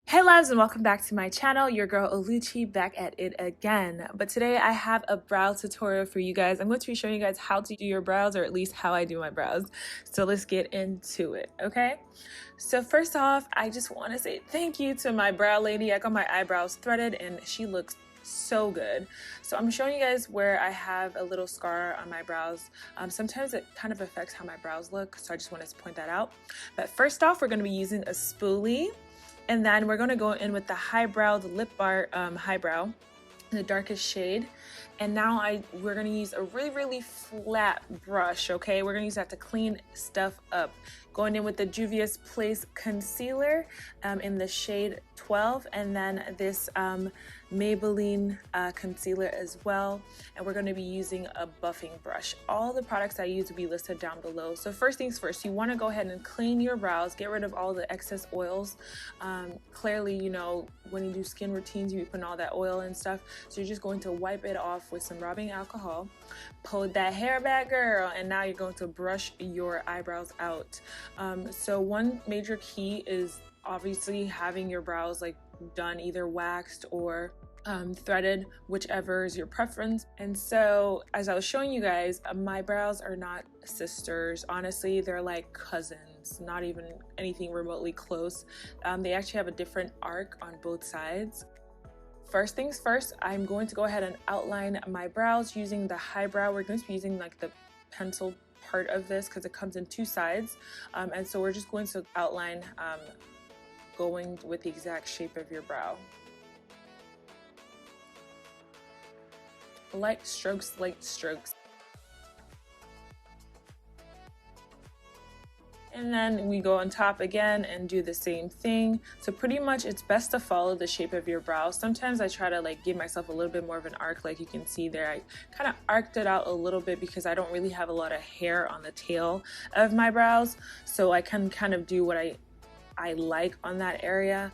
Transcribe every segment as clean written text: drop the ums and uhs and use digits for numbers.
Hey loves, and welcome back to my channel. Your girl Oluchi back at it again. But today I have a brow tutorial for you guys. I'm going to be showing you guys how to do your brows, or at least how I do my brows. So let's get into it, okay? So first off, I just want to say thank you to my brow lady. I got my eyebrows threaded and she looks so good. So I'm showing you guys where I have a little scar on my brows. Sometimes it kind of affects how my brows look, so I just wanted to point that out. But first off, we're going to be using a spoolie. And then we're going to go in with the highbrow, the lip bar highbrow, the darkest shade. And now we're going to use a really flat brush, okay? We're going to use that to clean stuff up. Going in with the Juvia's Place concealer in the shade 12, and then this Maybelline concealer as well. And we're going to be using a buffing brush. All the products I use will be listed down below. So first things first, you want to go ahead and clean your brows, get rid of all the excess oils. Clearly, you know, when you do skin routines, you put all that oil and stuff. So you're just going to wipe it off with some rubbing alcohol, pull that hair back, girl, and now you're going to brush your eyebrows out. So one major key is obviously having your brows like done either waxed or threaded, whichever is your preference. And so as I was showing you guys, my brows are not sisters. Honestly, they're like cousins, not even anything remotely close. They actually have a different arc on both sides. First things first, I'm going to go ahead and outline my brows using the highbrow. We're going to be using like the pencil part of this because it comes in two sides. And so we're just going to outline going with the exact shape of your brow. Light strokes, light strokes. And then we go on top again and do the same thing. So pretty much it's best to follow the shape of your brow. Sometimes I try to like give myself a little bit more of an arc, like you can see there. I kind of arced it out a little bit because I don't really have a lot of hair on the tail of my brows. So I can kind of do what I like on that area.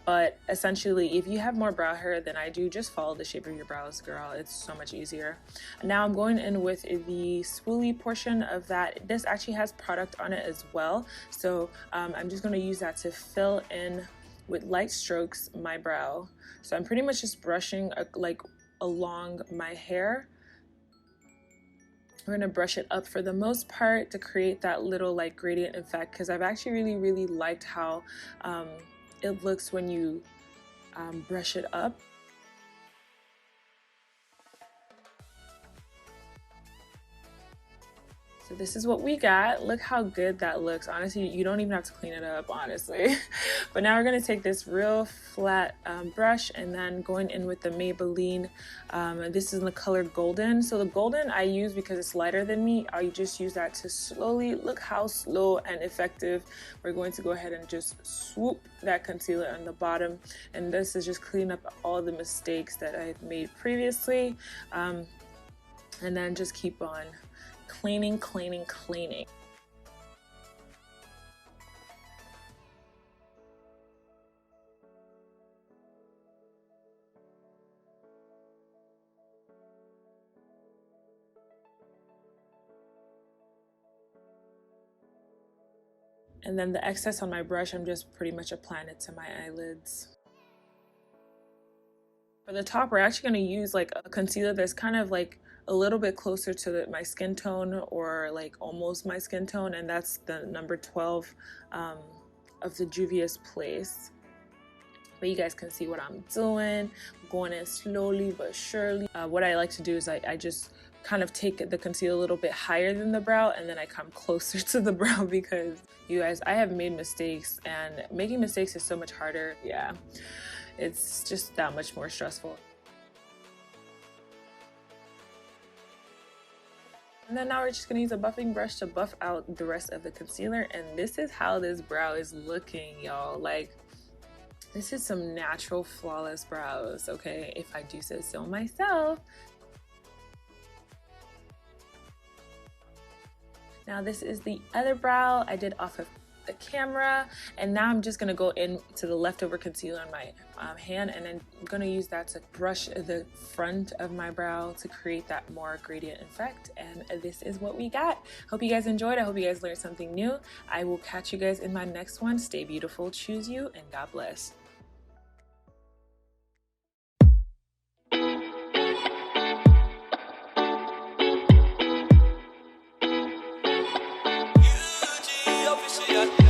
But essentially, if you have more brow hair than I do, just follow the shape of your brows, girl. It's so much easier. Now I'm going in with the spoolie portion of that. This actually has product on it as well, so I'm just going to use that to fill in with light strokes my brow. So I'm pretty much just brushing like along my hair. We're going to brush it up for the most part to create that little like gradient effect, because I've actually really liked how it looks when you brush it up. So this is what we got. Look how good that looks. Honestly, you don't even have to clean it up, honestly. But now we're gonna take this real flat brush and then going in with the Maybelline. This is in the color Golden. So the Golden I use because it's lighter than me. I just use that to slowly, look how slow and effective. We're going to go ahead and just swoop that concealer on the bottom. And this is just clean up all the mistakes that I've made previously. And then just keep on cleaning. And then the excess on my brush, I'm just pretty much applying it to my eyelids. For the top, we're actually going to use like a concealer that's kind of like a little bit closer to my skin tone, or like almost my skin tone, and that's the number 12 of the Juvia's Place. But you guys can see what I'm doing. I'm going in slowly but surely. What I like to do is I just kind of take the concealer a little bit higher than the brow, and then I come closer to the brow, because you guys, I have made mistakes, and making mistakes is so much harder. Yeah, it's just that much more stressful. And then now we're just gonna use a buffing brush to buff out the rest of the concealer, and this is how this brow is looking, y'all. Like, this is some natural, flawless brows, okay, if I do say so myself. Now this is the other brow I did off of the camera, and now I'm just gonna go into the leftover concealer on my hand, and then I'm gonna use that to brush the front of my brow to create that more gradient effect. And this is what we got. Hope you guys enjoyed. I hope you guys learned something new. I will catch you guys in my next one. Stay beautiful, choose you, and God bless. see ya.